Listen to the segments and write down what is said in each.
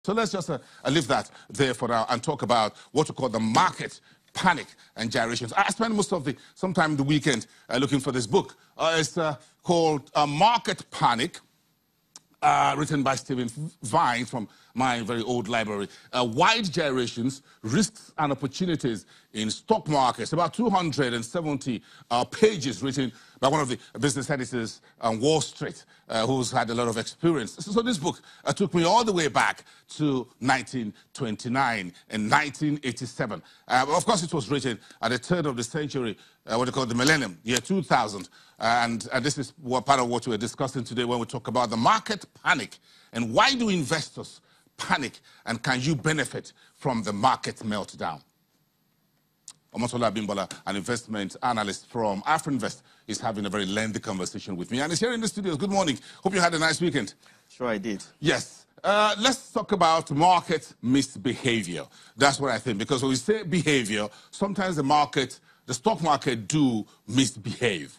So let's just leave that there for now and talk about what we call the market panic and gyrations. I spent most of sometime the weekend looking for this book. It's called Market Panic, written by Stephen Vine from my very old library. Wide gyrations, risks and opportunities in stock markets. About 270 pages written by one of the business editors on Wall Street, who's had a lot of experience. So this book took me all the way back to 1929 and 1987. Of course, it was written at the turn of the century, what they call the millennium, year 2000. And this is part of what we're discussing today when we talk about the market panic. And why do investors panic, and can you benefit from the market meltdown? Omotola Abimbola, an investment analyst from Afrinvest, is having a very lengthy conversation with me. And he's here in the studios. Good morning. Hope you had a nice weekend. Sure, I did. Yes. Let's talk about market misbehavior. That's what I think. Because when we say behavior, sometimes the stock market do misbehave.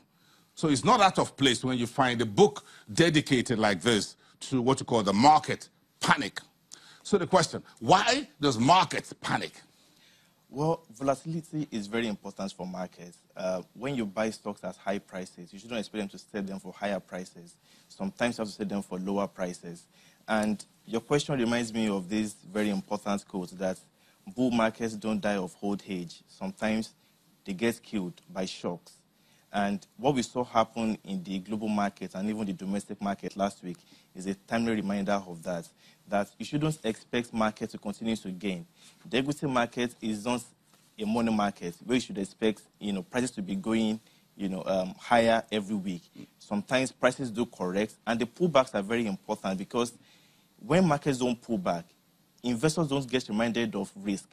So it's not out of place when you find a book dedicated like this to what you call the market panic. So the question, why does markets panic? Well, volatility is very important for markets. When you buy stocks at high prices, you shouldn't expect them to sell them for higher prices. Sometimes you have to sell them for lower prices. And your question reminds me of this very important quote that bull markets don't die of old age. Sometimes they get killed by shocks. And what we saw happen in the global market and even the domestic market last week is a timely reminder of that you shouldn't expect market to continue to gain. The equity market is not a money market where you should expect, prices to be going, higher every week. Sometimes prices do correct, and the pullbacks are very important because when markets don't pull back, investors don't get reminded of risk.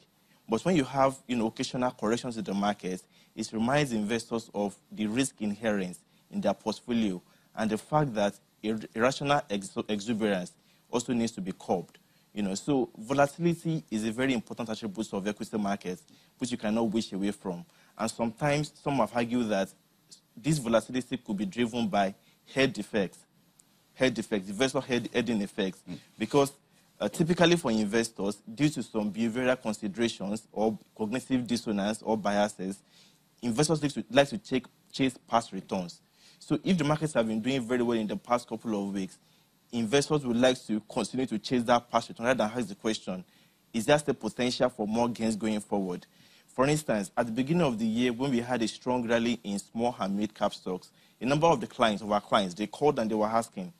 But when you have, occasional corrections in the market, it reminds investors of the risk inherent in their portfolio and the fact that irrational exuberance also needs to be curbed. So volatility is a very important attribute of equity markets, which you cannot wish away from. And sometimes some have argued that this volatility could be driven by head effects, investor heading effects, because typically for investors, due to some behavioral considerations or cognitive dissonance or biases, investors like to chase past returns. So if the markets have been doing very well in the past couple of weeks, investors would like to continue to chase that past return rather than ask the question, is there still potential for more gains going forward? For instance, at the beginning of the year, when we had a strong rally in small and mid-cap stocks, a number of our clients, they called and they were asking,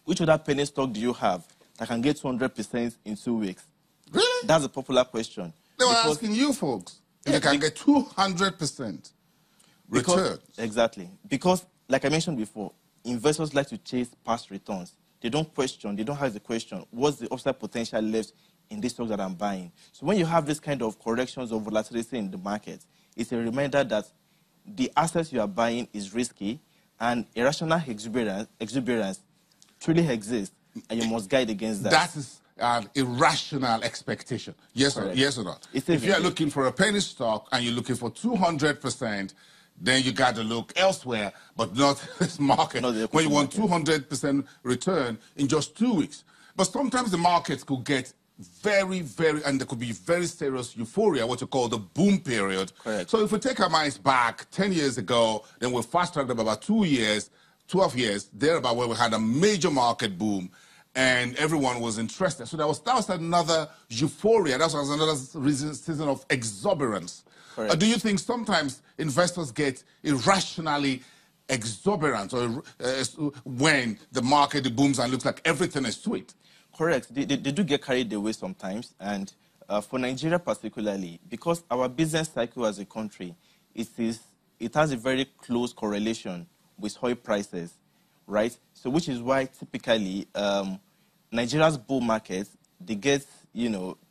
which other penny stock do you have that can get 200% in 2 weeks? Really? That's a popular question. They were asking you folks if you can get 200% return. Exactly. Because, like I mentioned before, investors like to chase past returns. They don't question, they don't ask the question, what's the upside potential left in this stock that I'm buying? So when you have this kind of corrections or volatility in the market, it's a reminder that the assets you are buying is risky and irrational exuberance truly exists, and you must guide against that. That is an irrational expectation. Yes or not? If you're looking for a penny stock and you're looking for 200%, then you got to look elsewhere, but not this market, when you want 200% return in just 2 weeks. But sometimes the markets could get very, and there could be very serious euphoria, what you call the boom period. Correct. So if we take our minds back 10 years ago, then we fast-tracked about 2 years, 12 years, thereabout, where we had a major market boom, and everyone was interested. So that was another euphoria. That was another season of exuberance. Do you think sometimes investors get irrationally exuberant or when the market booms and looks like everything is sweet? Correct. They do get carried away sometimes. And for Nigeria particularly, because our business cycle as a country, it has a very close correlation with oil prices, right? So which is why typically Nigeria's bull markets, they get,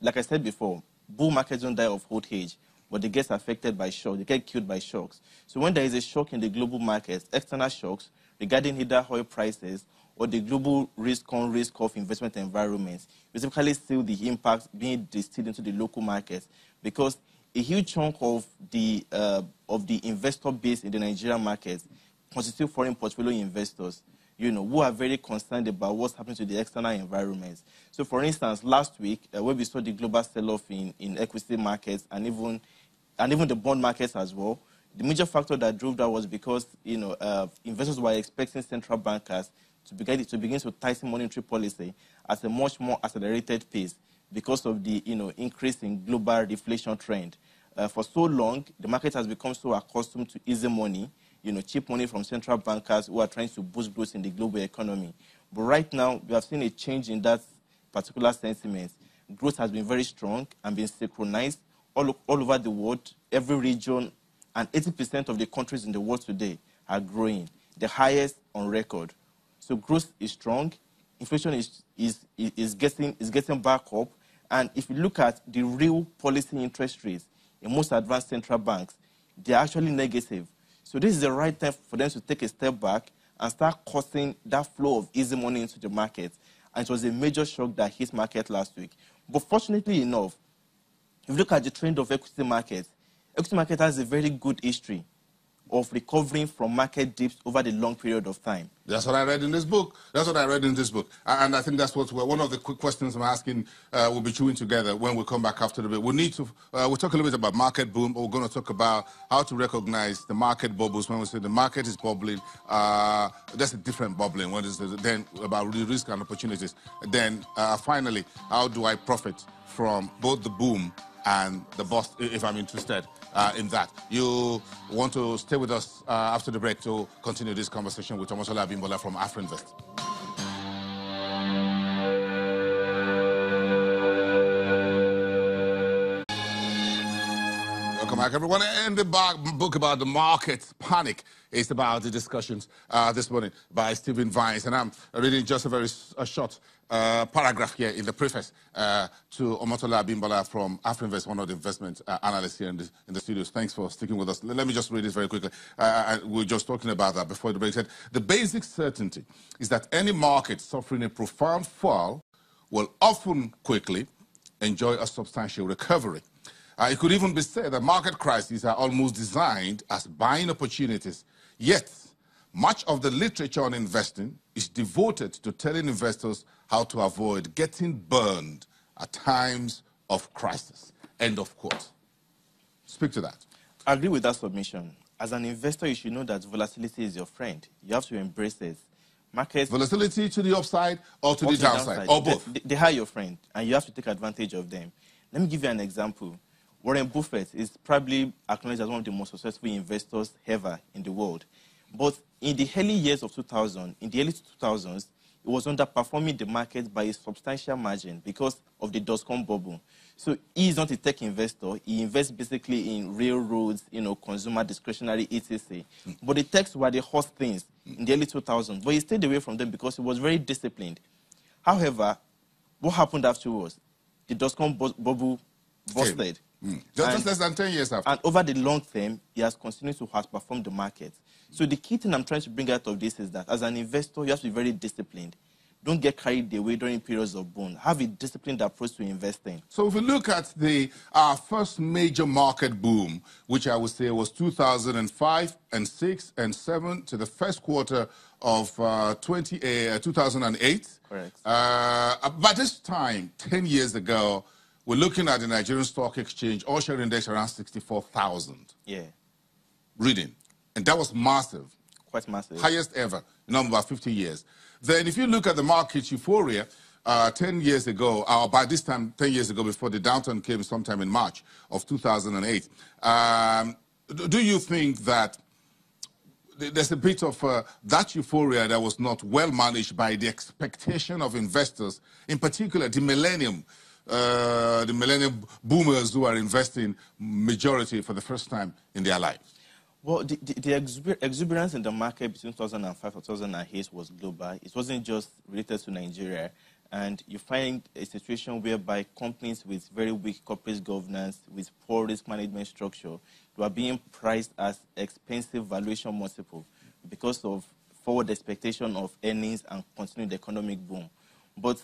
like I said before, bull markets don't die of old age, but they get affected by shocks. They get killed by shocks. So when there is a shock in the global markets, external shocks regarding either oil prices or the global risk-on-risk-off investment environment, you typically see the impact being distilled into the local markets because a huge chunk of the investor base in the Nigerian market constitute foreign portfolio investors. who are very concerned about what's happening to the external environment. So, for instance, last week, when we saw the global sell-off in equity markets and even the bond markets as well, the major factor that drove that was because investors were expecting central bankers to begin to tighten monetary policy at a much more accelerated pace because of the increase in global deflation trend. For so long, the market has become so accustomed to easy money, cheap money from central bankers who are trying to boost growth in the global economy. But right now, we have seen a change in that particular sentiment. Growth has been very strong and been synchronized all over the world, every region, and 80% of the countries in the world today are growing, the highest on record. So growth is strong, inflation is getting back up, and if you look at the real policy interest rates in most advanced central banks, they're actually negative. So this is the right time for them to take a step back and start cutting that flow of easy money into the market. And it was a major shock that hit market last week. But fortunately enough, if you look at the trend of equity market has a very good history of recovering from market dips over the long period of time. That's what I read in this book. And I think that's one of the quick questions I'm asking we'll be chewing together when we come back after the break. We'll talk a little bit about market boom. We're going to talk about how to recognize the market bubbles. When we say the market is bubbling, that's a different bubbling. Then about the risk and opportunities. Then finally, how do I profit from both the boom and the bust, if I'm interested in that. You want to stay with us after the break to continue this conversation with Omotola Abimbola from Afrinvest. Welcome back, everyone. In the book about the market panic, it's about the discussions this morning by Stephen Vines. And I'm reading just a very short paragraph here in the preface to Omotola Abimbola from Afrinvest, one of the investment analysts here in the studios. Thanks for sticking with us. Let me just read this very quickly. We were just talking about that before the break. Said, the basic certainty is that any market suffering a profound fall will often quickly enjoy a substantial recovery. It could even be said that market crises are almost designed as buying opportunities. Yet, much of the literature on investing is devoted to telling investors how to avoid getting burned at times of crisis. End of quote. Speak to that. I agree with that submission. As an investor, you should know that volatility is your friend. You have to embrace it. Markets, volatility to the upside or to the downside, or both. They are your friend, and you have to take advantage of them. Let me give you an example. Warren Buffett is probably acknowledged as one of the most successful investors ever in the world. But in the early years of 2000, in the early 2000s, it was underperforming the market by a substantial margin because of the dot-com bubble. So he is not a tech investor. He invests basically in railroads, consumer discretionary, etc. But the techs were the hot things in the early 2000s. But he stayed away from them because he was very disciplined. However, what happened afterwards? The dot-com bubble busted. Just less than 10 years after. And over the long term, he has continued to outperform the market. So the key thing I'm trying to bring out of this is that as an investor, you have to be very disciplined. Don't get carried away during periods of boom. Have a disciplined approach to investing. So if we look at our first major market boom, which I would say was 2005 and 6 and 7 to the first quarter of 2008. Correct. By this time, 10 years ago, we're looking at the Nigerian Stock Exchange, all share index around 64,000. Yeah. Reading. And that was massive. Quite massive. Highest ever in about 50 years. Then if you look at the market euphoria, 10 years ago, or by this time, 10 years ago, before the downturn came sometime in March of 2008, do you think that there's a bit of that euphoria that was not well managed by the expectation of investors, in particular the millennium boomers who are investing majority for the first time in their lives? Well, the exuberance in the market between 2005 and 2008 was global. It wasn't just related to Nigeria. And you find a situation whereby companies with very weak corporate governance, with poor risk management structure, were being priced as expensive valuation multiple because of forward expectation of earnings and continued economic boom. But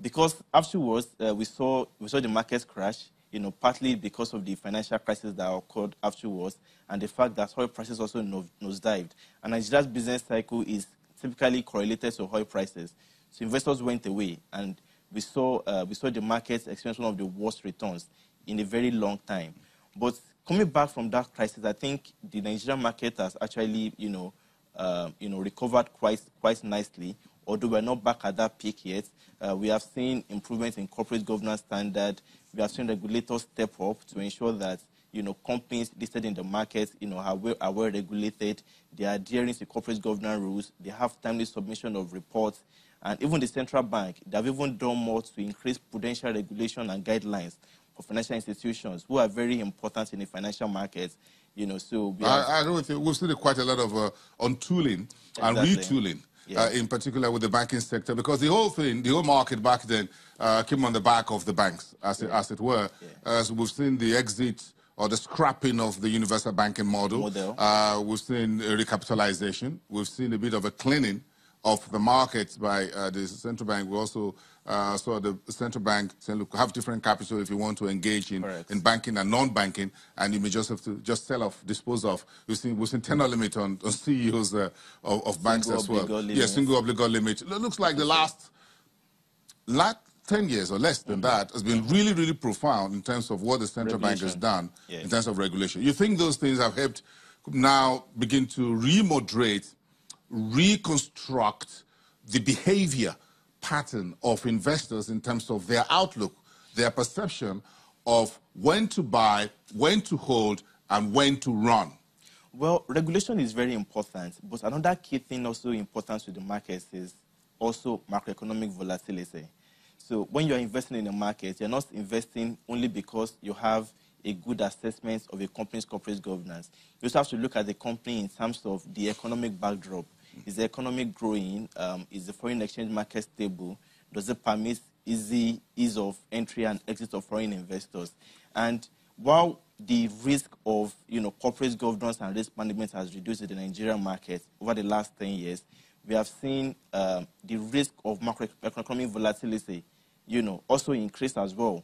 because afterwards we saw the markets crash, partly because of the financial crisis that occurred afterwards, and the fact that oil prices also nosedived. And Nigeria's business cycle is typically correlated to oil prices. So investors went away, and we saw the markets experience one of the worst returns in a very long time. But coming back from that crisis, I think the Nigerian market has actually, recovered quite nicely. Although we're not back at that peak yet, we have seen improvements in corporate governance standard. We have seen regulators step up to ensure that companies listed in the market, are well regulated. They are adhering to corporate governance rules. They have timely submission of reports. And even the central bank, they have even done more to increase prudential regulation and guidelines for financial institutions who are very important in the financial markets. So I agree with you. We've seen quite a lot of untooling and retooling, in particular with the banking sector, because the whole market back then came on the back of the banks, as it were. As we've seen the exit or the scrapping of the universal banking model. We've seen recapitalization. We've seen a bit of a cleaning of the markets by the central bank. We also saw the central bank saying, look, have different capital if you want to engage in banking and non-banking, and you may just have to sell off, dispose of. We've seen tenor limit on CEOs of banks as well. Single obligor limit. It looks like the last 10 years or less than that has been really, really profound in terms of what the central bank has done in terms of regulation. You think those things have helped now begin to remoderate, reconstruct the behavior pattern of investors in terms of their outlook, their perception of when to buy, when to hold, and when to run? Well, regulation is very important, but another key thing also important to the markets is also macroeconomic volatility. So when you're investing in a market, you're not investing only because you have a good assessment of a company's corporate governance. You also have to look at the company in terms of the economic backdrop. Is the economy growing? Is the foreign exchange market stable? Does it permit ease of entry and exit of foreign investors? And while the risk of corporate governance and risk management has reduced in the Nigerian market over the last 10 years, we have seen the risk of macroeconomic volatility also increase as well.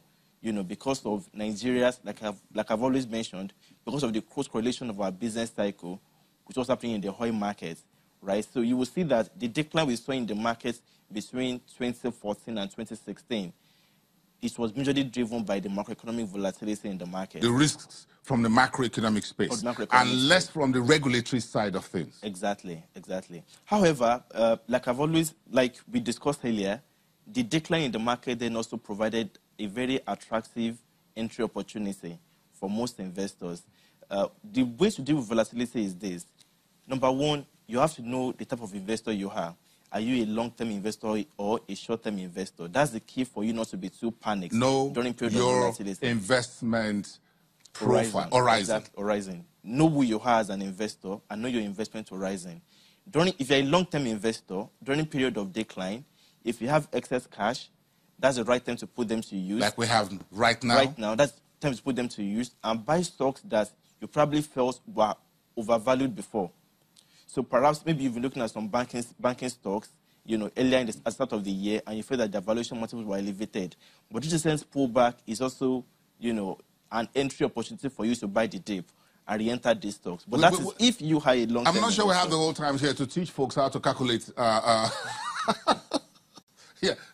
Because of Nigeria's, like I've always mentioned, because of the close correlation of our business cycle, which was happening in the oil market, right? So you will see that the decline we saw in the market between 2014 and 2016, it was majorly driven by the macroeconomic volatility in the market. The risks from the macroeconomic space, and less from the regulatory side of things. Exactly. However, like we discussed earlier, the decline in the market then also provided a very attractive entry opportunity for most investors. The way to deal with volatility is this. Number one, you have to know the type of investor you are. Are you a long-term investor or a short-term investor? That's the key for you not to be too panicked during period of volatility. Investment profile, horizon. Horizon. Know who you are as an investor and know your investment horizon. If you're a long-term investor, during period of decline, if you have excess cash, that's the right time to put them to use. Like we have right now? Right now, that's the time to put them to use and buy stocks that you probably felt were overvalued before. So perhaps maybe you've been looking at some banking stocks, earlier in the start of the year, and you feel that the valuation multiples were elevated. But this sense pullback is also, an entry opportunity for you to buy the dip and re-enter these stocks. But that is if you have a long-term I'm not sure we have the whole time here to teach folks how to calculate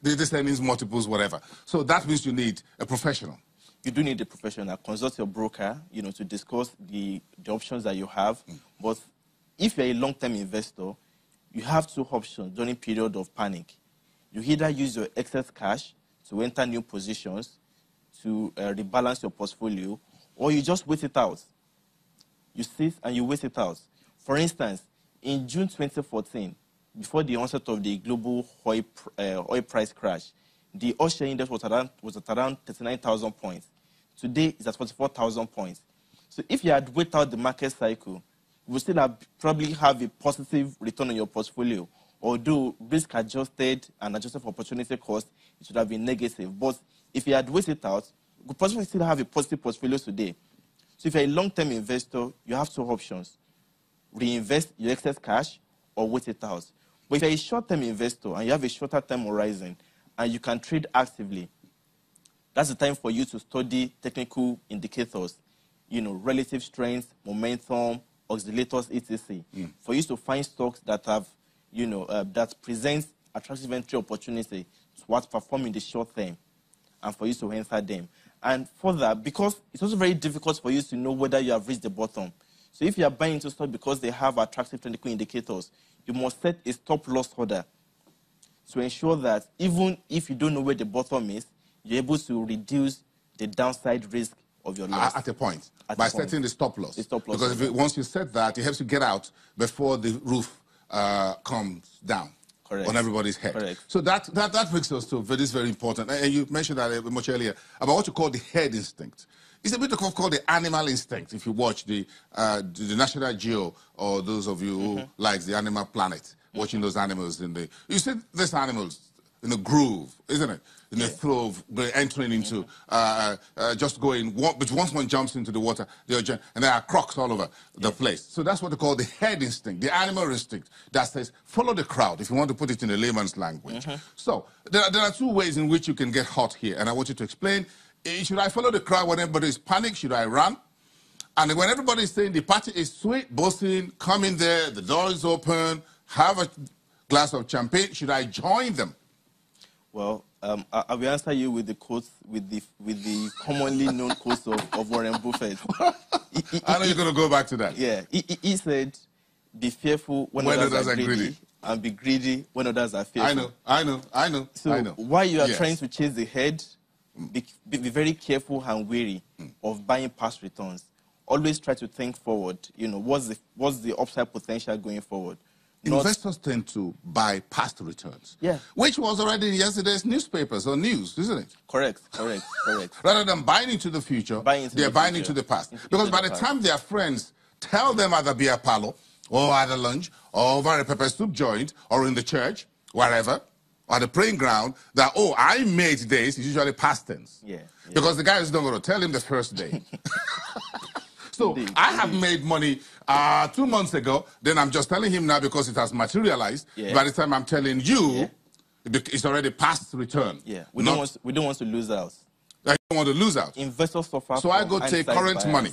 this earnings multiples, whatever. So that means you need a professional. You do need a professional. Consult your broker, to discuss the options that you have. But if you're a long-term investor, you have two options during period of panic. You either use your excess cash to enter new positions, to rebalance your portfolio, or you just wait it out. You sit and you wait it out. For instance, in June 2014, before the onset of the global oil price crash, the oil share index was at around 39,000 points. Today, it's at 44,000 points. So if you had waited out the market cycle, you would still probably have a positive return on your portfolio. Although risk-adjusted and adjusted for opportunity cost, it should have been negative. But if you had waited out, you could possibly still have a positive portfolio today. So if you're a long-term investor, you have two options. Reinvest your excess cash or wait it out. But if you're a short-term investor and you have a shorter-term horizon and you can trade actively, that's the time for you to study technical indicators, relative strength, momentum, oscillators, etc. For you to find stocks that have, that presents attractive entry opportunity to outperform in the short term and for you to enter them. And further, because it's also very difficult for you to know whether you have reached the bottom. So if you are buying into stock because they have attractive technical indicators, you must set a stop loss order to ensure that even if you don't know where the bottom is, you're able to reduce the downside risk of your loss. At a point, by setting the stop loss. The stop loss. Because once you set that, it helps you get out before the roof comes down. Correct. On everybody's head. Correct. So that brings us to this very important, and you mentioned that much earlier, about what you call the head instinct. It's a bit called the animal instinct. If you watch the National Geo, or those of you who like the Animal Planet, watching those animals you see these animals in a groove, isn't it? In a flow of entering into, just going, but once one jumps into the water, and there are crocs all over the place. So that's what they call the head instinct, the animal instinct that says, follow the crowd, if you want to put it in a layman's language. So there are two ways in which you can get hot here, and I want you to explain. Should I follow the crowd when everybody is panicked? Should I run? And when everybody is saying the party is sweet, Boason, come in there, the door is open, have a glass of champagne, should I join them? Well, I will answer you with the quotes, with the commonly known quotes of Warren Buffett. I know you're going to go back to that. Yeah, he said, "Be fearful when others are greedy, and be greedy when others are fearful." I know. So while you are trying to chase the head, be very careful and wary of buying past returns. Always try to think forward. What's the upside potential going forward? Investors tend to buy past returns, which was already in yesterday's newspapers or news, isn't it? Correct. Rather than buying into the future, they're buying into the past. Because by the time their friends tell them at the beer parlor, or at the lunch, or over a pepper soup joint, or in the church, wherever, or the praying ground, that, oh, I made this, it's usually past tense. Because the guy is not going to tell him the first day. So I have made money 2 months ago, then I'm just telling him now because it has materialized. By the time I'm telling you, it's already past return. We don't want to lose out. I don't want to lose out. Investors suffer. So I go take current money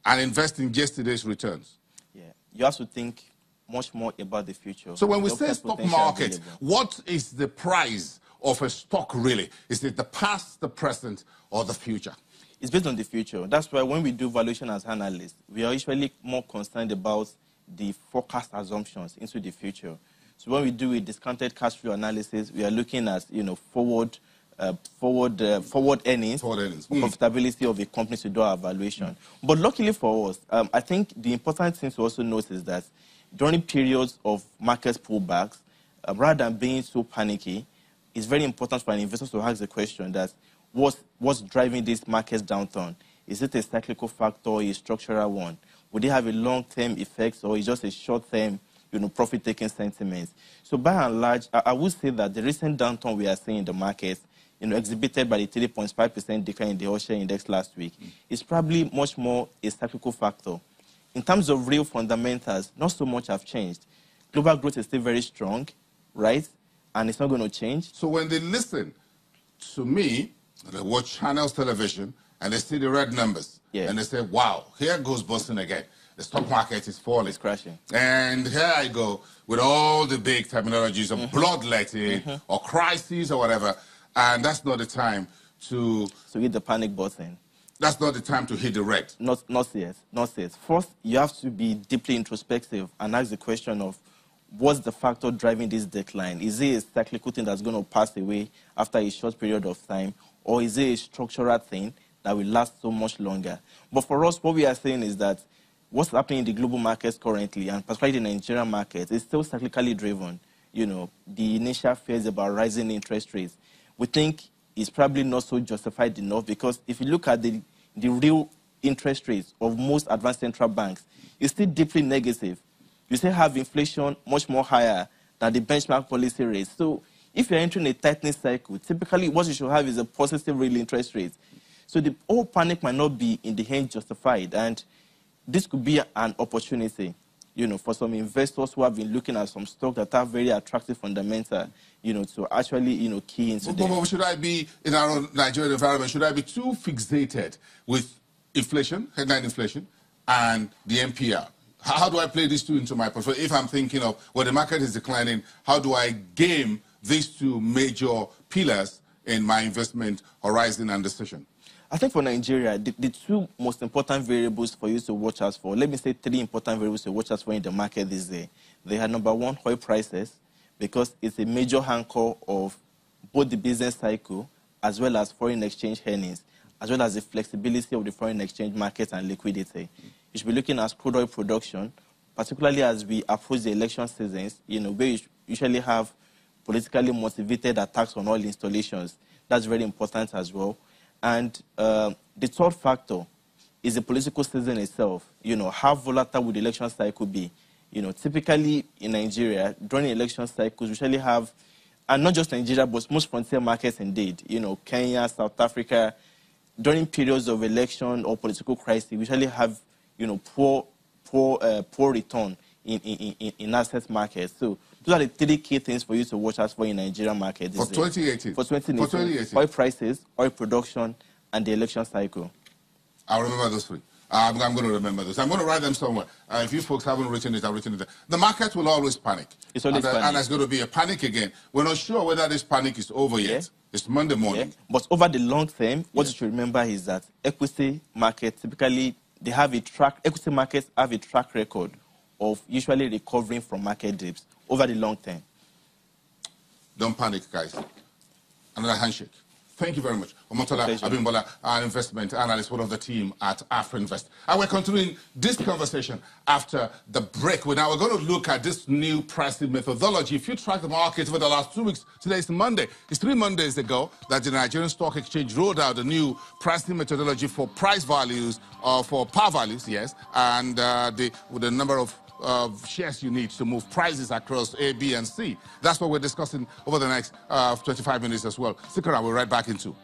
and invest in yesterday's returns. You have to think much more about the future. So when we say stock market, what is the price of a stock really? Is it the past, the present, or the future? It's based on the future. That's why when we do valuation as analysts, we are usually more concerned about the forecast assumptions into the future. So when we do a discounted cash flow analysis, we are looking at forward earnings, profitability of a company to do our valuation. But luckily for us, I think the important thing to also note is that during periods of market pullbacks, rather than being so panicky, it's very important for an investor to ask the question that what's driving this market's downturn? Is it a cyclical factor or a structural one? Would it have a long-term effect or is it just a short-term, profit-taking sentiment? So by and large, I would say that the recent downturn we are seeing in the market, exhibited by the 3.5% decline in the All-Share Index last week, is probably much more a cyclical factor. In terms of real fundamentals, not so much have changed. Global growth is still very strong, right? And it's not going to change. So when they listen to me, they watch Channels Television, and they see the red numbers. And they say, wow, here goes Boason again. The stock market is falling. It's crashing. And here I go with all the big terminologies of bloodletting or crises or whatever. And that's not the time to hit the panic button. That's not the time to hit the red. Not yet. First, you have to be deeply introspective and ask the question of what's the factor driving this decline? Is it a cyclical thing that's going to pass away after a short period of time? Or is it a structural thing that will last so much longer? But for us, what we are saying is that what's happening in the global markets currently, and particularly the Nigerian market, is still cyclically driven. The initial fears about rising interest rates, we think is probably not so justified enough because if you look at the real interest rates of most advanced central banks, it's still deeply negative. You still have inflation much more higher than the benchmark policy rates. So if you're entering a tightening cycle, typically what you should have is a positive real interest rate. So the whole panic might not be in the end justified. And this could be an opportunity, for some investors who have been looking at some stocks that have very attractive fundamental, to actually, key into them. But should I be, in our own Nigerian environment, should I be too fixated with inflation, headline inflation, and the NPR? How do I play these two into my portfolio? If I'm thinking of, well, the market is declining, how do I game these two major pillars in my investment horizon and decision? I think for Nigeria, the two most important variables for you to watch out for, let me say 3 important variables to watch out for in the market this day. They are number 1, oil prices, because it's a major anchor of both the business cycle as well as foreign exchange earnings, as well as the flexibility of the foreign exchange market and liquidity. You should be looking at crude oil production, particularly as we approach the election seasons, where you usually have politically motivated attacks on oil installations. That's very important as well. And the third factor is the political season itself. How volatile would the election cycle be? Typically in Nigeria, during election cycles, we usually have, and not just Nigeria, but most frontier markets indeed, Kenya, South Africa, during periods of election or political crisis, we usually have, poor return in asset markets. So those are the 3 key things for you to watch out for in Nigerian market. For 2018? For 2018. Oil prices, oil production, and the election cycle. I'll remember those 3. I'm going to remember those. I'm going to write them somewhere. If you folks haven't written it, I've written it there. The market will always panic. It's always panic. And there's going to be a panic again. We're not sure whether this panic is over yet. It's Monday morning. Yeah. But over the long term, what you should remember is that equity markets, typically, equity markets have a track record of usually recovering from market dips over the long term. Don't panic, guys. Another handshake. Thank you very much. Omotola Abimbola, an investment analyst, one of the team at Afrinvest. And we're continuing this conversation after the break. Now we're going to look at this new pricing methodology. If you track the market over the last 2 weeks, today is Monday. It's 3 Mondays ago that the Nigerian Stock Exchange rolled out a new pricing methodology for price values, for par values, yes, and with the number of shares you need to move prices across A, B, and C. That's what we're discussing over the next 25 minutes as well. Stick around, we're right back into